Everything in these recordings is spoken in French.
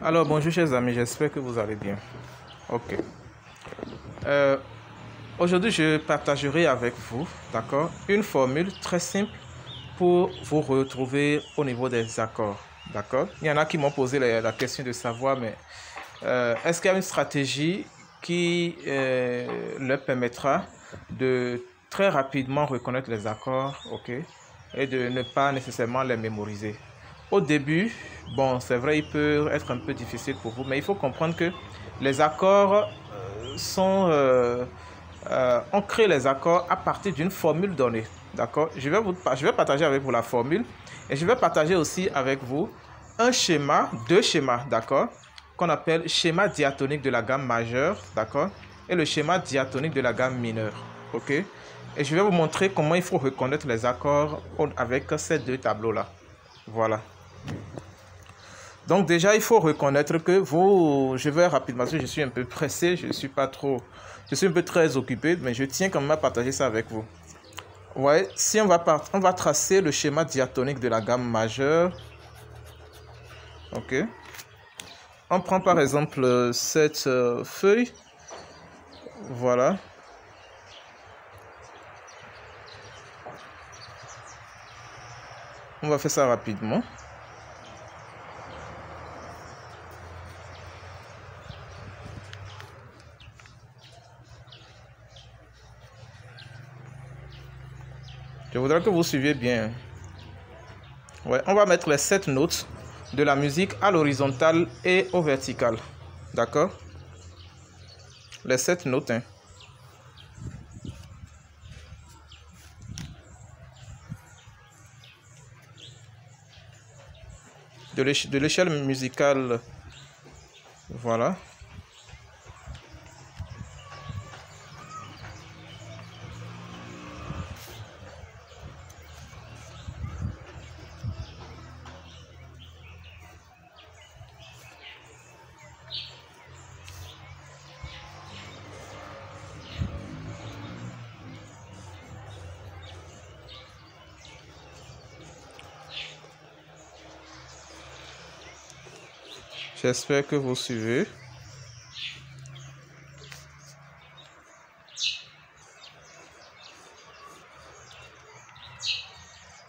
Alors bonjour chers amis, j'espère que vous allez bien. Ok. Euh, Aujourd'hui je partagerai avec vous, d'accord, une formule très simple pour vous retrouver au niveau des accords, d'accord. Il y en a qui m'ont posé la question de savoir, mais est-ce qu'il y a une stratégie qui leur permettra de très rapidement reconnaître les accords, ok, et de ne pas nécessairement les mémoriser. Au début, bon, c'est vrai, il peut être un peu difficile pour vous, mais il faut comprendre que les accords on crée les accords à partir d'une formule donnée. D'accord? Je vais partager avec vous la formule et je vais partager aussi avec vous un schéma, deux schémas, d'accord? Qu'on appelle schéma diatonique de la gamme majeure, d'accord? Et le schéma diatonique de la gamme mineure, ok? Et je vais vous montrer comment il faut reconnaître les accords avec ces deux tableaux-là. Voilà. Donc déjà, il faut reconnaître que je vais rapidement, parce que je suis un peu pressé, je suis un peu très occupé, mais je tiens quand même à partager ça avec vous. Ouais, si on va tracer le schéma diatonique de la gamme majeure. Ok. On prend par exemple cette feuille. Voilà. On va faire ça rapidement. Je voudrais que vous suiviez bien. Ouais, on va mettre les 7 notes de la musique à l'horizontale et au vertical. D'accord? Les 7 notes. Hein. De l'échelle musicale. Voilà. J'espère que vous suivez.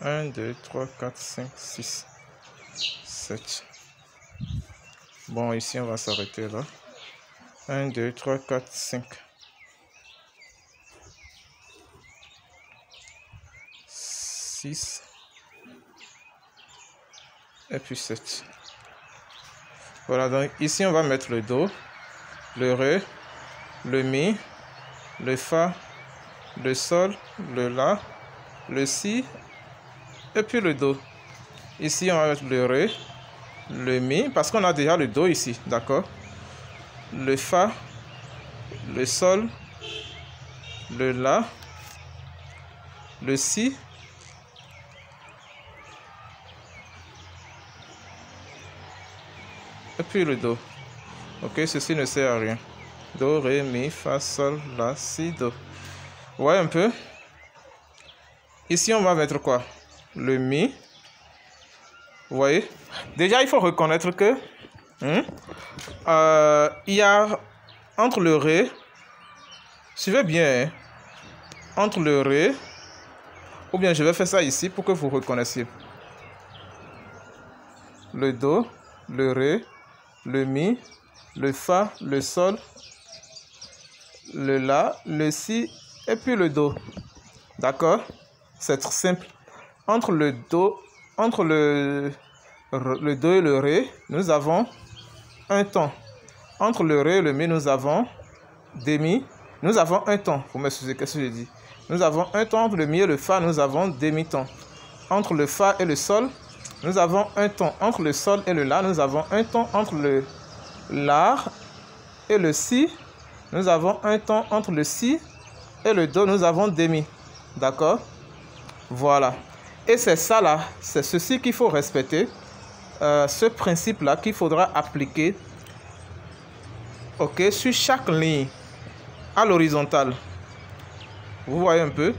Un, 2, 3, 4, 5, 6, 7. Bon, ici, on va s'arrêter là. 1, 2, 3, 4, 5. 6. Et puis 7. Voilà, donc ici, on va mettre le Do, le Ré, le Mi, le Fa, le Sol, le La, le Si, et puis le Do. Ici, on va mettre le Ré, le Mi, parce qu'on a déjà le Do ici, d'accord? Le Fa, le Sol, le La, le Si, et puis le Do. Ok, ceci ne sert à rien. Do, Ré, Mi, Fa, Sol, La, Si, Do. Vous voyez un peu? Ici, on va mettre quoi? Le Mi. Vous voyez? Déjà, il faut reconnaître que il y a entre le Ré, suivez bien, hein, entre le Ré, ou bien je vais faire ça ici pour que vous reconnaissiez. Le Do, le Ré, le Mi, le Fa, le Sol, le La, le Si et puis le Do. D'accord? C'est très simple. Entre le Do, entre le Do et le Ré, nous avons un ton. Entre le Ré et le Mi, nous avons demi. Nous avons un ton. Vous m'excusez, qu'est-ce que je dis? Nous avons un ton. Entre le Mi et le Fa, nous avons demi-ton. Entre le Fa et le Sol, nous avons un ton. Entre le Sol et le La, nous avons un ton. Entre le La et le Si, nous avons un ton. Entre le Si et le Do, nous avons demi. D'accord? Voilà. Et c'est ça là, c'est ceci qu'il faut respecter. Ce principe-là qu'il faudra appliquer, ok, sur chaque ligne à l'horizontale. Vous voyez un peu?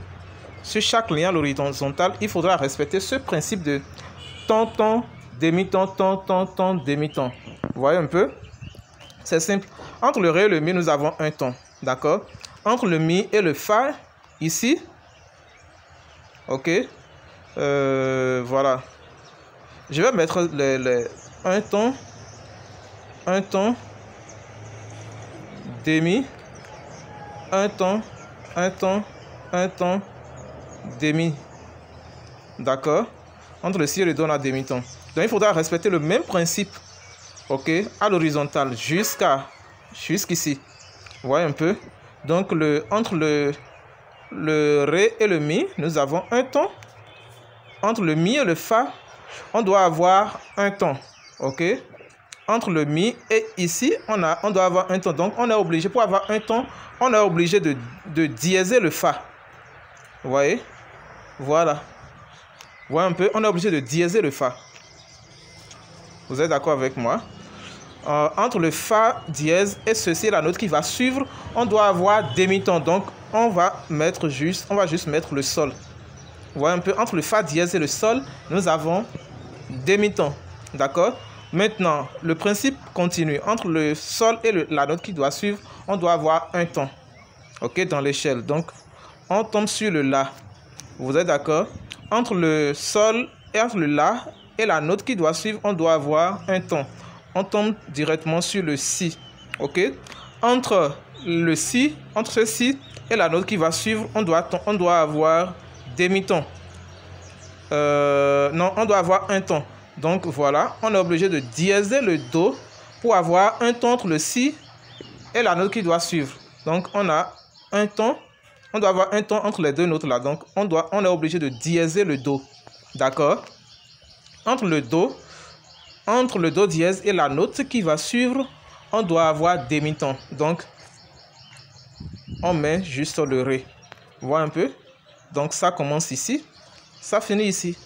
Sur chaque ligne à l'horizontale, il faudra respecter ce principe de ton, ton, demi-ton, ton, demi-ton. Vous voyez un peu? C'est simple. Entre le ré et le mi, nous avons un ton. D'accord? Entre le mi et le fa, ici. Ok? Voilà. Je vais mettre un ton, demi, un ton, demi. D'accord? Entre le si et le do, on a demi-ton. Donc, il faudra respecter le même principe, ok, à l'horizontale jusqu'ici. Vous voyez un peu? Donc, entre le ré et le mi, nous avons un ton. Entre le mi et le fa, on doit avoir un ton, ok? Entre le mi et ici, on doit avoir un ton. Donc, on est obligé, pour avoir un ton, on est obligé de diéser le fa. Vous voyez? Voilà. Vous voyez un peu? On est obligé de diéser le fa. Vous êtes d'accord avec moi? Entre le fa dièse et ceci, la note qui va suivre, on doit avoir demi-ton. Donc, on va juste mettre le sol. Vous voyez un peu? Entre le fa dièse et le sol, nous avons demi-ton. D'accord? Maintenant, le principe continue. Entre le sol et la note qui doit suivre, on doit avoir un ton. Ok? Dans l'échelle. Donc, on tombe sur le la. Vous êtes d'accord? Entre le sol et entre le la et la note qui doit suivre, on doit avoir un ton. On tombe directement sur le si. Ok? Entre le si, entre ce si et la note qui va suivre, on doit avoir demi-ton. Non, on doit avoir un ton. Donc voilà, on est obligé de diéser le do pour avoir un ton entre le si et la note qui doit suivre. Donc on a un ton. On doit avoir un ton entre les deux notes là. Donc, on est obligé de diéser le do. D'accord? Entre le do dièse et la note qui va suivre, on doit avoir demi-ton. Donc, on met juste le ré. Vous voyez un peu? Donc, ça commence ici. Ça finit ici.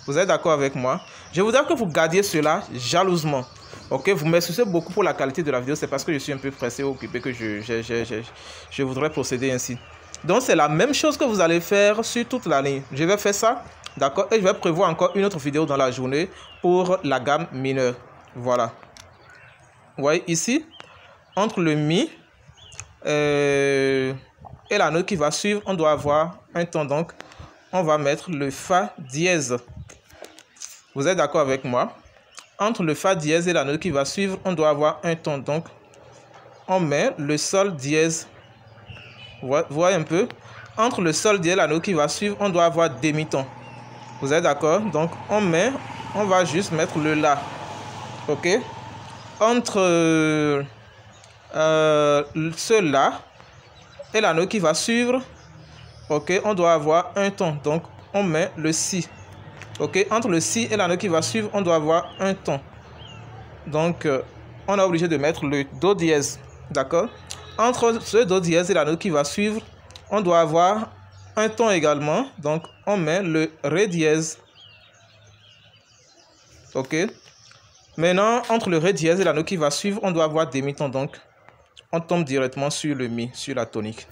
Vous êtes d'accord avec moi? Je voudrais que vous gardiez cela jalousement. Ok? Vous m'excusez beaucoup pour la qualité de la vidéo. C'est parce que je suis un peu pressé, occupé que je voudrais procéder ainsi. Donc, c'est la même chose que vous allez faire sur toute la ligne. Je vais faire ça, d'accord? Et je vais prévoir encore une autre vidéo dans la journée pour la gamme mineure. Voilà. Vous voyez ici, entre le mi et la note qui va suivre, on doit avoir un ton. Donc, on va mettre le fa dièse. Vous êtes d'accord avec moi? Entre le fa dièse et la note qui va suivre, on doit avoir un ton. Donc, on met le sol dièse. Vous voyez un peu? Entre le sol dièse et la note qui va suivre, on doit avoir demi-ton. Vous êtes d'accord? Donc, on va juste mettre le la. Ok? Entre ce la et la note qui va suivre, ok, on doit avoir un ton. Donc, on met le si. Ok? Entre le si et la note qui va suivre, on doit avoir un ton. Donc, on est obligé de mettre le do dièse. D'accord? Entre ce do dièse et la note qui va suivre, on doit avoir un ton également. Donc, on met le ré dièse. Ok? Maintenant, entre le ré dièse et la note qui va suivre, on doit avoir demi-ton. Donc, on tombe directement sur le mi, sur la tonique.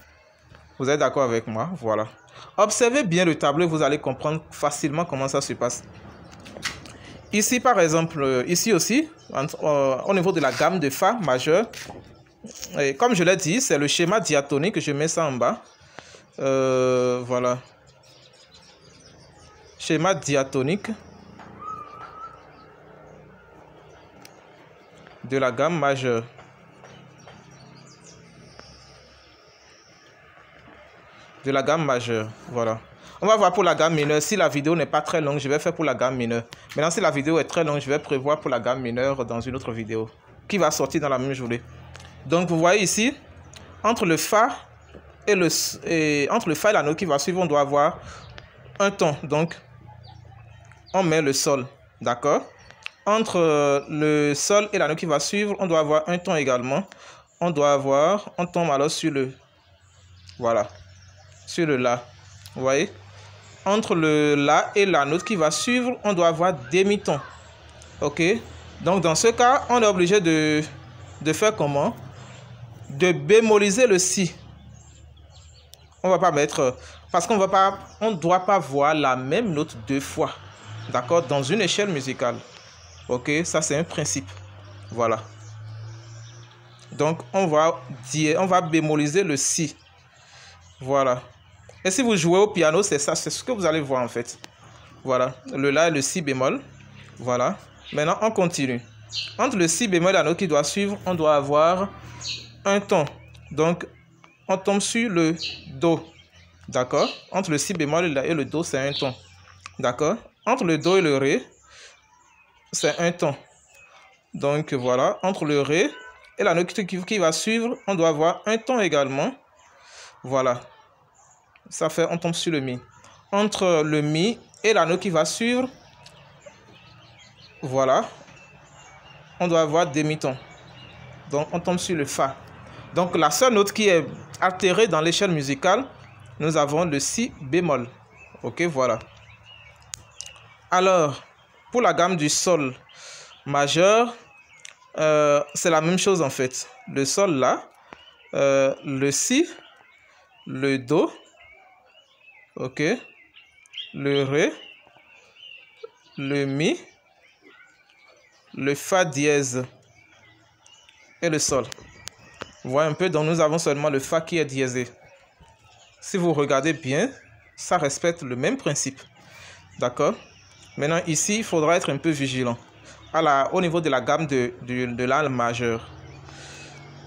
Vous êtes d'accord avec moi? Voilà. Observez bien le tableau, vous allez comprendre facilement comment ça se passe. Ici, par exemple, ici aussi, au niveau de la gamme de fa majeur, et comme je l'ai dit, c'est le schéma diatonique. Je mets ça en bas. Voilà. Schéma diatonique de la gamme majeure. De la gamme majeure. Voilà. On va voir pour la gamme mineure. Si la vidéo n'est pas très longue, je vais faire pour la gamme mineure. Maintenant, si la vidéo est très longue, je vais prévoir pour la gamme mineure dans une autre vidéo qui va sortir dans la même journée. Donc, vous voyez ici, entre le fa et la note qui va suivre, on doit avoir un ton. Donc, on met le sol. D'accord? Entre le sol et la note qui va suivre, on doit avoir un ton également. On tombe alors sur le, voilà, sur le la. Vous voyez? Entre le la et la note qui va suivre, on doit avoir demi-ton. Ok? Donc, dans ce cas, on est obligé de faire comment? De bémoliser le si. On va pas mettre, parce qu'on ne doit pas voir la même note deux fois. D'accord? Dans une échelle musicale. Ok, ça c'est un principe. Voilà. Donc on va bémoliser le si. Voilà. Et si vous jouez au piano, c'est ça, c'est ce que vous allez voir en fait. Voilà, le la et le si bémol. Voilà. Maintenant on continue. Entre le si bémol et la note qui doit suivre, on doit avoir un ton. Donc on tombe sur le do. D'accord? Entre le si bémol et le do, c'est un ton. D'accord? Entre le do et le ré, c'est un ton. Donc voilà, entre le ré et la note qui va suivre, on doit avoir un ton également. Voilà. Ça fait, on tombe sur le mi. Entre le mi et la note qui va suivre, voilà, on doit avoir demi-ton. Donc on tombe sur le fa. Donc la seule note qui est altérée dans l'échelle musicale, nous avons le si bémol. Ok, voilà. Alors, pour la gamme du sol majeur, c'est la même chose en fait. Le sol là, le si, le do, ok, le ré, le mi, le fa dièse et le sol. Vous voyez un peu, donc nous avons seulement le fa qui est diésé. Si vous regardez bien, ça respecte le même principe. D'accord? Maintenant ici, il faudra être un peu vigilant. Au niveau de la gamme de la majeur.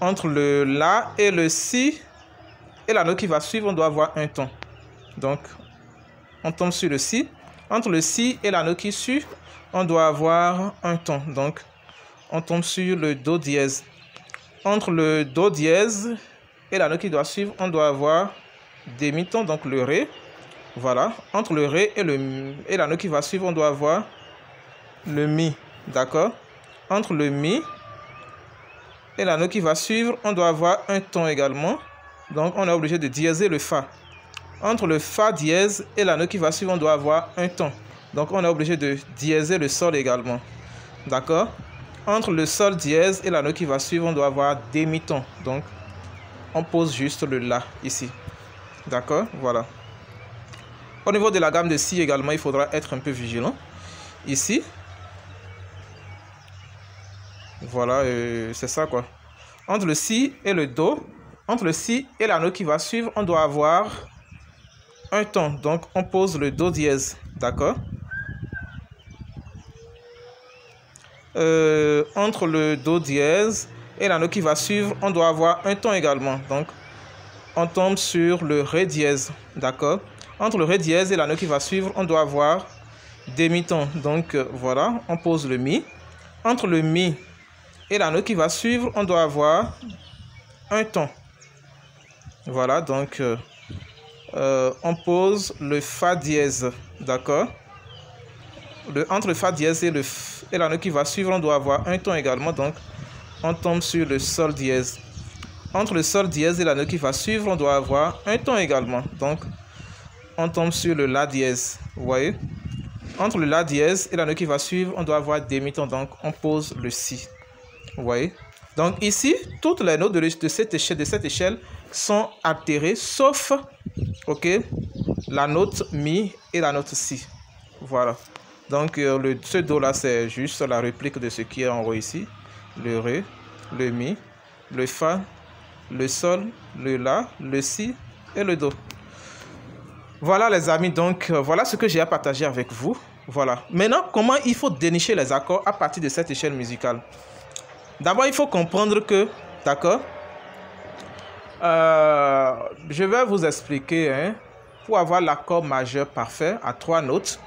Entre le la et le si et la note qui va suivre, on doit avoir un ton. Donc, on tombe sur le si. Entre le si et la note qui suit, on doit avoir un ton. Donc, on tombe sur le do dièse. Entre le do dièse et la note qui doit suivre, on doit avoir demi-ton, donc le ré. Voilà. Entre le ré et la note qui va suivre, on doit avoir le mi. D'accord? Entre le mi et la note qui va suivre, on doit avoir un ton également. Donc, on est obligé de diéser le fa. Entre le fa dièse et la note qui va suivre, on doit avoir un ton. Donc, on est obligé de diéser le sol également. D'accord? Entre le sol dièse et la note qui va suivre, on doit avoir demi-ton. Donc, on pose juste le la ici. D'accord? Voilà. Au niveau de la gamme de si également, il faudra être un peu vigilant. Ici. Voilà, c'est ça quoi. Entre le si et le do, entre le si et la note qui va suivre, on doit avoir un ton. Donc, on pose le do dièse. D'accord? Entre le do dièse et la note qui va suivre, on doit avoir un ton également. Donc, on tombe sur le ré dièse. D'accord? Entre le ré dièse et la note qui va suivre, on doit avoir demi-ton. Donc, voilà, on pose le mi. Entre le mi et la note qui va suivre, on doit avoir un ton. Voilà, donc, on pose le fa dièse. D'accord? Entre le fa dièse et la note qui va suivre, on doit avoir un ton également. Donc, on tombe sur le sol dièse. Entre le sol dièse et la note qui va suivre, on doit avoir un ton également. Donc, on tombe sur le la dièse. Vous voyez? Entre le la dièse et la note qui va suivre, on doit avoir demi-ton. Donc, on pose le si. Vous voyez? Donc, ici, toutes les notes de cette échelle sont altérées, sauf la note mi et la note si. Voilà. Donc, ce do-là, c'est juste la réplique de ce qui est en haut ici. Le ré, le mi, le fa, le sol, le la, le si et le do. Voilà les amis, donc voilà ce que j'ai à partager avec vous. Voilà. Maintenant, comment il faut dénicher les accords à partir de cette échelle musicale? D'abord, il faut comprendre que, d'accord, je vais vous expliquer, hein, pour avoir l'accord majeur parfait à 3 notes.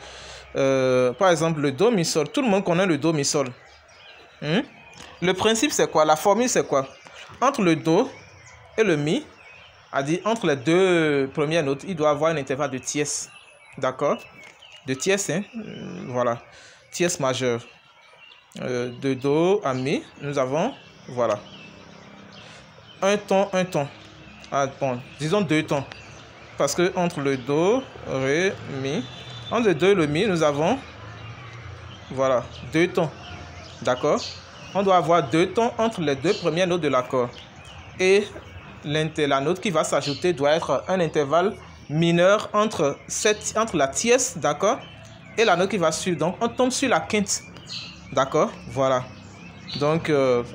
Par exemple, le do, mi, sol. Tout le monde connaît le do, mi, sol. Le principe, c'est quoi? La formule, c'est quoi? Entre le do et le mi, entre les deux premières notes, il doit avoir un intervalle de tierce. D'accord? De tierce, hein? Voilà. Tierce majeure. De do à mi, nous avons, voilà, un ton. Bon, disons 2 tons. Parce que entre le do, ré, mi, entre le do et le mi, nous avons, voilà, 2 tons. D'accord? On doit avoir 2 tons entre les deux premières notes de l'accord. Et la note qui va s'ajouter doit être un intervalle mineur entre la tierce, d'accord, et la note qui va suivre. Donc, on tombe sur la quinte. D'accord? Voilà. Donc,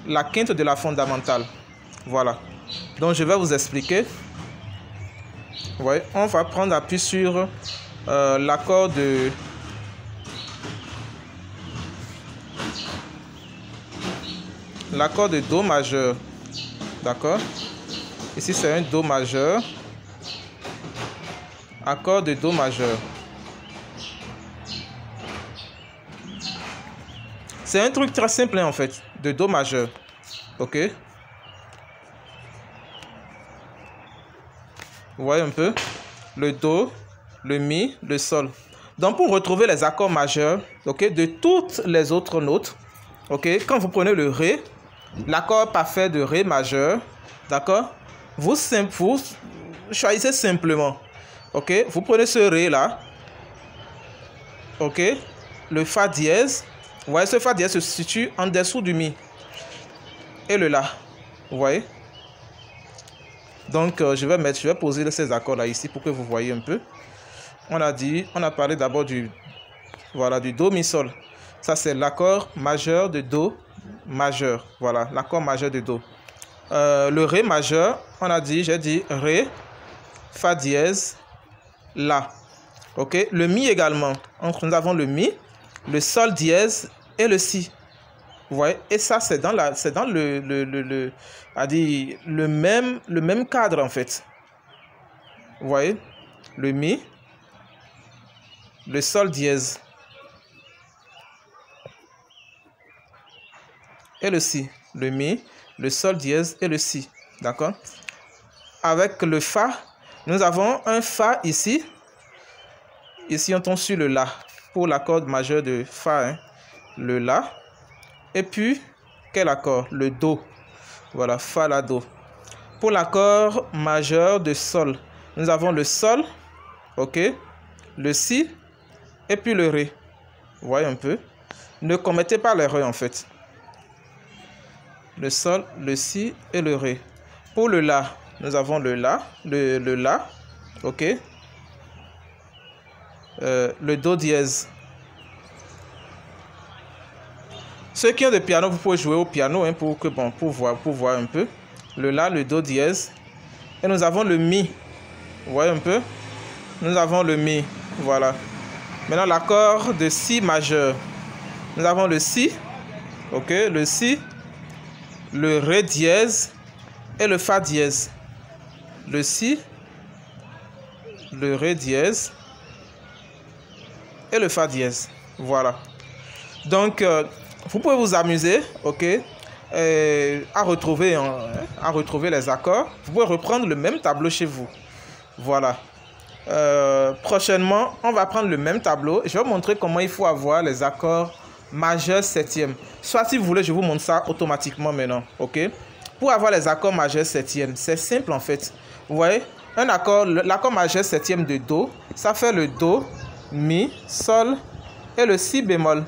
la quinte de la fondamentale. Voilà. Donc, je vais vous expliquer. Vous voyez, on va prendre appui sur l'accord de... L'accord de Do majeur. D'accord? Ici, c'est un Do majeur. Accord de Do majeur. C'est un truc très simple, hein, en fait, de Do majeur. Ok? Vous voyez un peu? Le Do, le Mi, le Sol. Donc, pour retrouver les accords majeurs, ok, de toutes les autres notes, ok, quand vous prenez le Ré, l'accord parfait de Ré majeur, d'accord, vous choisissez simplement, ok, vous prenez ce Ré là, ok, le Fa dièse, vous voyez, ce Fa dièse se situe en dessous du Mi et le La, vous voyez. Donc, je vais poser ces accords là ici pour que vous voyez un peu. On a parlé d'abord du Do, Mi, Sol. Ça, c'est l'accord majeur de Do majeur. Voilà, l'accord majeur de Do. Le Ré majeur, j'ai dit Ré, Fa dièse, La. Ok, le Mi également. Nous avons le Mi, le Sol dièse et le Si. Vous voyez, et ça, c'est dans le même cadre, en fait. Vous voyez, le Mi, le Sol dièse et le Si. Le Mi, le Sol dièse et le Si. D'accord? Avec le Fa, nous avons un Fa ici. Ici, on tombe sur le La pour l'accord majeur de Fa. Hein. Le La. Et puis, quel accord? Le Do. Voilà, Fa, La, Do. Pour l'accord majeur de Sol, nous avons le Sol, ok, le Si, et puis le Ré. Vous voyez un peu? Ne commettez pas l'erreur, en fait. Le Sol, le Si et le Ré. Pour le La, nous avons le La, le La, ok, le Do dièse. Ceux qui ont des pianos, vous pouvez jouer au piano hein, pour voir un peu. Le La, le Do dièse. Et nous avons le Mi. Vous voyez un peu? Nous avons le Mi. Voilà. Maintenant, l'accord de Si majeur. Nous avons le Si. Ok, le Si. Le Ré dièse. Et le Fa dièse. Le Si. Le Ré dièse. Et le Fa dièse. Voilà. Donc, vous pouvez vous amuser, ok, à retrouver les accords. Vous pouvez reprendre le même tableau chez vous. Voilà. Prochainement, on va prendre le même tableau. Je vais vous montrer comment il faut avoir les accords majeurs septièmes. Soit si vous voulez, je vous montre ça automatiquement maintenant, ok. Pour avoir les accords majeurs septièmes, c'est simple en fait. Vous voyez, l'accord majeur septième de Do, ça fait le Do, Mi, Sol et le Si bémol.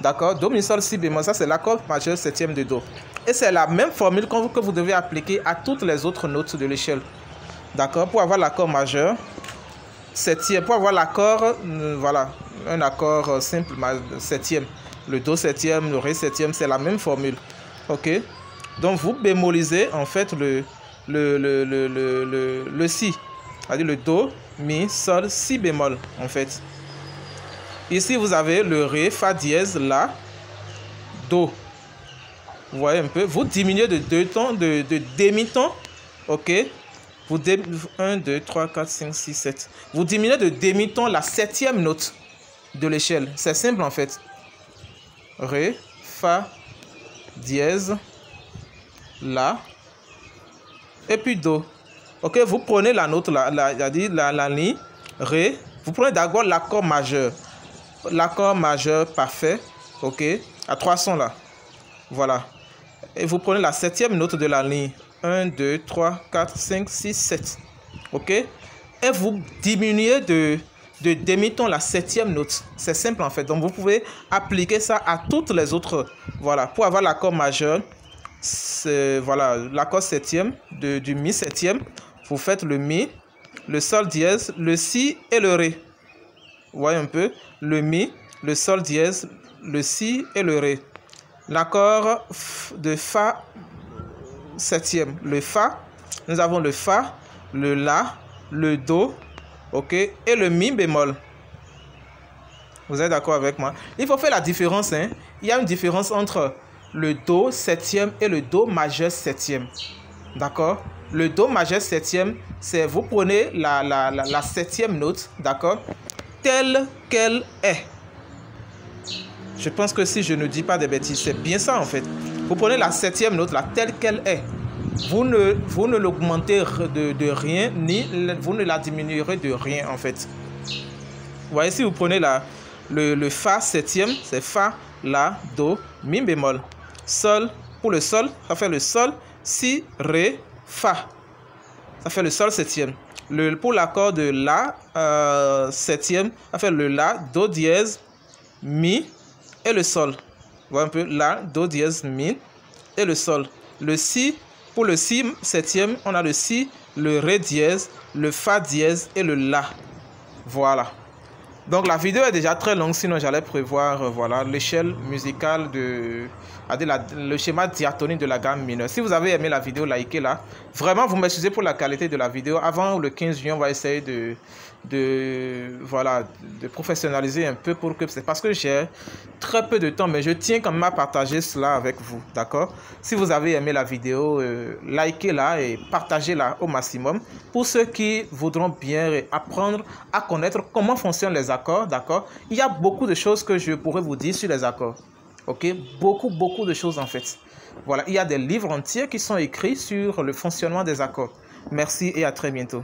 D'accord? Do, Mi, Sol, Si bémol. Ça, c'est l'accord majeur septième de Do. Et c'est la même formule que vous devez appliquer à toutes les autres notes de l'échelle. D'accord? Pour avoir l'accord majeur septième, pour avoir l'accord, voilà, un accord simple septième. Le Do septième, le Ré septième, c'est la même formule. Ok? Donc, vous bémolisez, en fait, le Si. C'est-à-dire le Do, Mi, Sol, Si bémol, en fait. Ici, vous avez le Ré, Fa dièse, La, Do. Vous voyez un peu? Vous diminuez de 2 tons, de demi-ton. Ok? 1, 2, 3, 4, 5, 6, 7. Vous diminuez de demi-ton la septième note de l'échelle. C'est simple en fait. Ré, Fa, dièse, La, et puis Do. Ok? Vous prenez la note, la ligne, Ré. Vous prenez d'abord l'accord majeur. L'accord majeur parfait, ok, à 3 sons là, voilà. Et vous prenez la septième note de la ligne, 1, 2, 3, 4, 5, 6, 7, ok. Et vous diminuez de demi-ton la septième note, c'est simple en fait. Donc vous pouvez appliquer ça à toutes les autres, voilà. Pour avoir l'accord majeur, voilà, l'accord septième, du Mi septième, vous faites le Mi, le Sol dièse, le Si et le Ré. Vous voyez un peu, le Mi, le Sol dièse, le si et le ré. L'accord de fa septième, le fa, nous avons le fa, le la, le do, ok, et le mi bémol. Vous êtes d'accord avec moi? Il faut faire la différence, hein. Il y a une différence entre le do septième et le do majeur septième. D'accord? Le do majeur septième, c'est vous prenez la septième note, d'accord, telle qu'elle est. Je pense que si je ne dis pas de bêtises, c'est bien ça en fait. Vous prenez la septième note, là, telle qu'elle est. Vous ne l'augmentez de rien, ni vous ne la diminuerez de rien en fait. Vous voyez, si vous prenez le fa septième, c'est fa, la, do, mi bémol. Sol, pour le sol, ça fait le sol, si, ré, fa. Ça fait le sol septième. Pour l'accord de la septième, ça fait le la, do dièse, mi et le sol. Vous voyez un peu, la, do dièse, mi et le sol. Le si, pour le si septième, on a le si, le ré dièse, le fa dièse et le la. Voilà. Donc la vidéo est déjà très longue, sinon j'allais prévoir voilà, l'échelle musicale le schéma diatonique de la gamme mineure. Si vous avez aimé la vidéo, likez-la. Vraiment, vous m'excusez pour la qualité de la vidéo. Avant le 15 juin, on va essayer de professionnaliser un peu pour que... C'est parce que j'ai très peu de temps, mais je tiens quand même à partager cela avec vous, d'accord? Si vous avez aimé la vidéo, likez-la et partagez-la au maximum. Pour ceux qui voudront bien apprendre à connaître comment fonctionnent les accords, d'accord? Il y a beaucoup de choses que je pourrais vous dire sur les accords. Ok, beaucoup de choses en fait. Voilà, il y a des livres entiers qui sont écrits sur le fonctionnement des accords. Merci et à très bientôt.